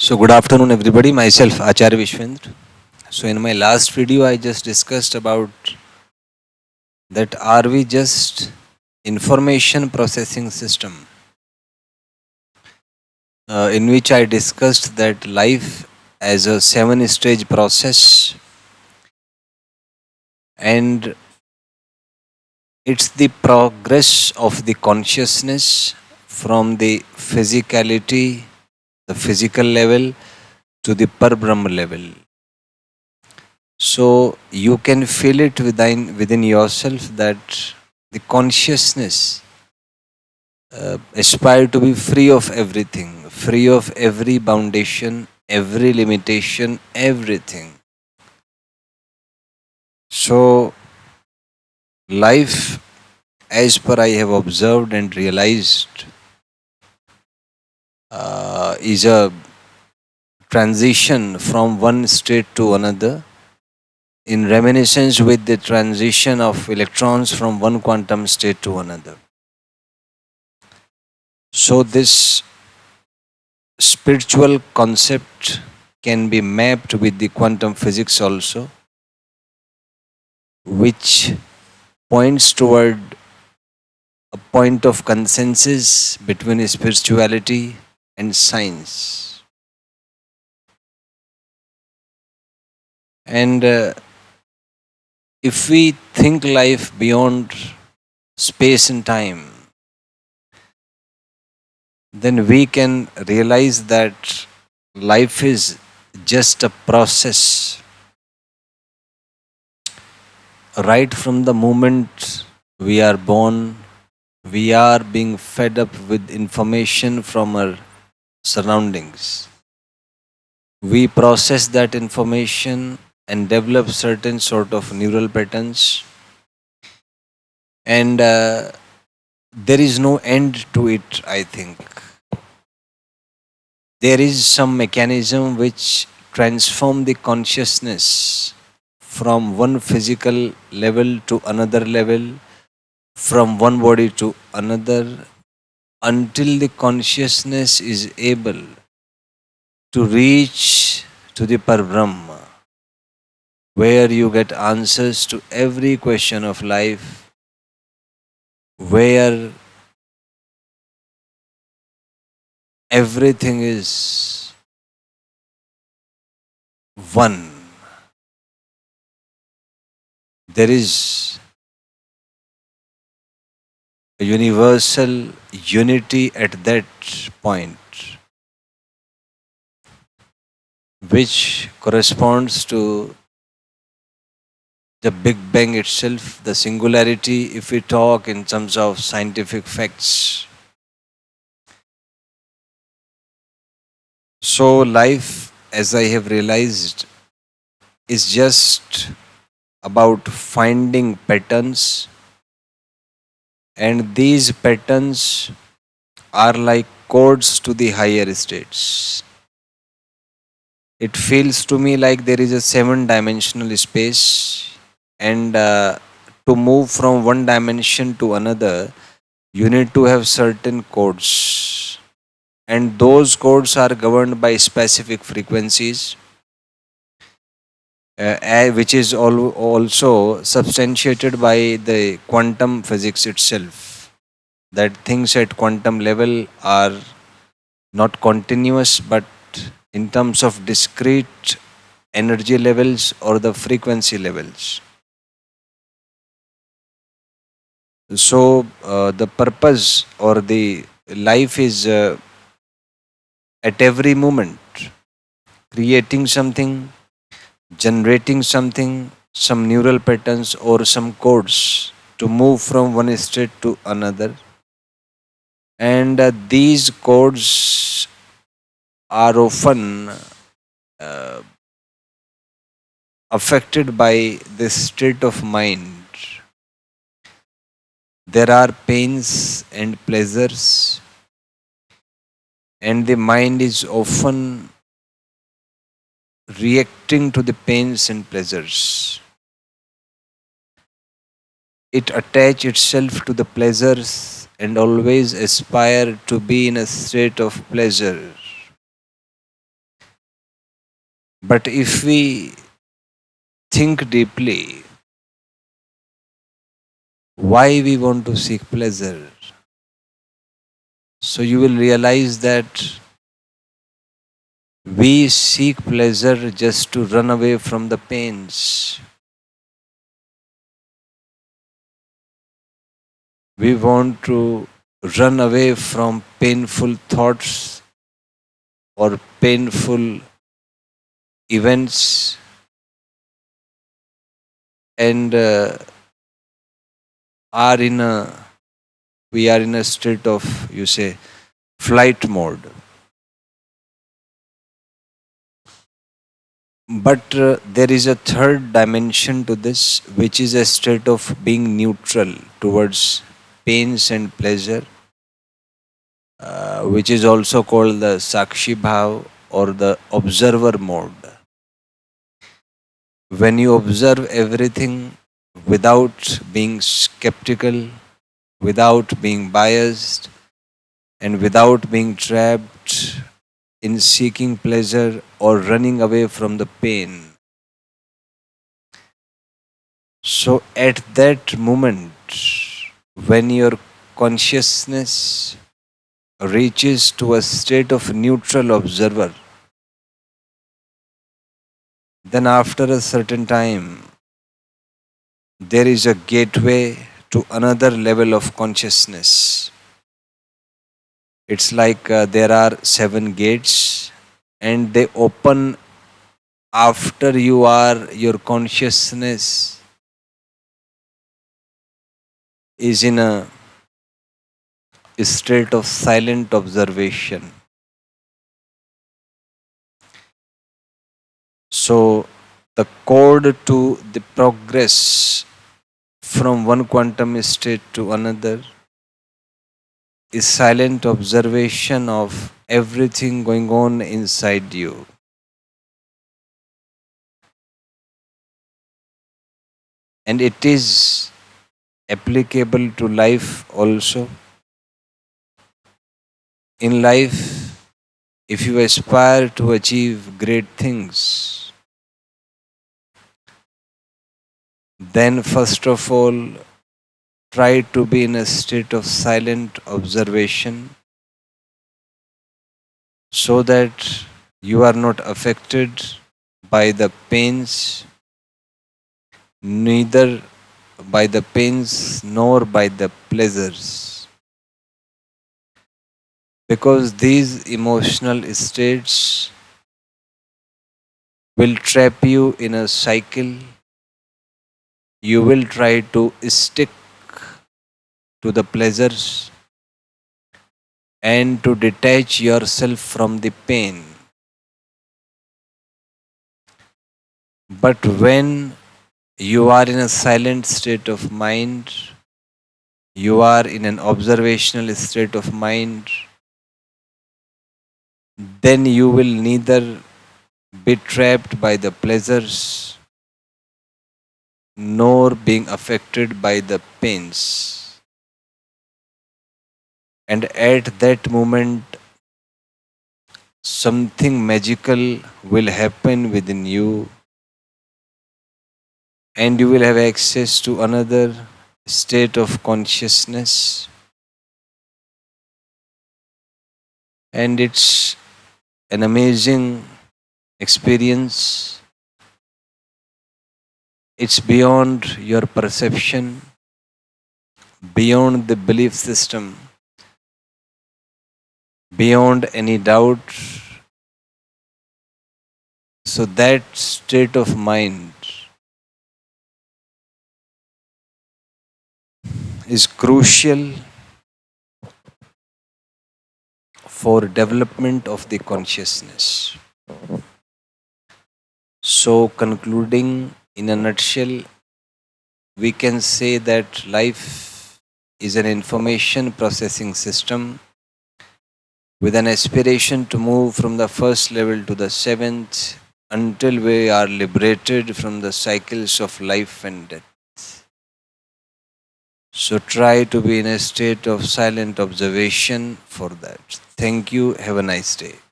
So good afternoon everybody, myself Acharya Vishvendra. So in my last video I just discussed about that are we just information processing system, in which I discussed that life as a 7 stage process, and it's the progress of the consciousness from the physicality, the physical level, to the Parbrahm level. So you can feel it within yourself that the consciousness aspire to be free of everything, free of every foundation, every limitation, everything. So life, as per I have observed and realized, is a transition from one state to another, in reminiscence with the transition of electrons from one quantum state to another. So this spiritual concept can be mapped with the quantum physics also, which points toward a point of consensus between spirituality and science. And if we think life beyond space and time, then we can realize that life is just a process. Right from the moment we are born, we are being fed up with information from our surroundings. We process that information and develop certain sort of neural patterns, and there is no end to it, I think. There is some mechanism which transform the consciousness from one physical level to another level, from one body to another, until the consciousness is able to reach to the Parbrahma, where you get answers to every question of life, where everything is one. There is a universal unity at that point, which corresponds to the Big Bang itself, the singularity, if we talk in terms of scientific facts. So, life, as I have realized, is just about finding patterns, and these patterns are like codes to the higher states. It feels to me like there is a 7 dimensional space, and to move from one dimension to another, you need to have certain codes, and those codes are governed by specific frequencies, which is also substantiated by the quantum physics itself, that things at quantum level are not continuous but in terms of discrete energy levels or the frequency levels. So the purpose or the life is at every moment creating something, generating something, some neural patterns or some codes to move from one state to another. And these codes are often uh, affected by the state of mind. There are pains and pleasures, and the mind is often reacting to the pains and pleasures. It attach itself to the pleasures and always aspire to be in a state of pleasure. But if we think deeply, why we want to seek pleasure, so you will realize that we seek pleasure just to run away from the pains. We want to run away from painful thoughts or painful events, and are in a we are in a state of, you say, flight mode. But there is a third dimension to this, which is a state of being neutral towards pains and pleasure, which is also called the Sakshi Bhav or the observer mode. When you observe everything without being skeptical, without being biased, and without being trapped in seeking pleasure or running away from the pain. So, at that moment, when your consciousness reaches to a state of neutral observer, then after a certain time, there is a gateway to another level of consciousness. It's like there are seven gates, and they open after your consciousness is in a state of silent observation. So, the code to the progress from one quantum state to another is silent observation of everything going on inside you. And it is applicable to life also. In life, if you aspire to achieve great things, then first of all, try to be in a state of silent observation so that you are not affected by the pains, neither by the pains nor by the pleasures. Because these emotional states will trap you in a cycle. You will try to stick to the pleasures and to detach yourself from the pain. But when you are in a silent state of mind, you are in an observational state of mind, then you will neither be trapped by the pleasures nor being affected by the pains. And at that moment, something magical will happen within you, and you will have access to another state of consciousness. And it's an amazing experience. It's beyond your perception, beyond the belief system, beyond any doubt. So, that state of mind is crucial for development of the consciousness. So, concluding in a nutshell, we can say that life is an information processing system with an aspiration to move from the first level to the seventh until we are liberated from the cycles of life and death. So try to be in a state of silent observation for that. Thank you. Have a nice day.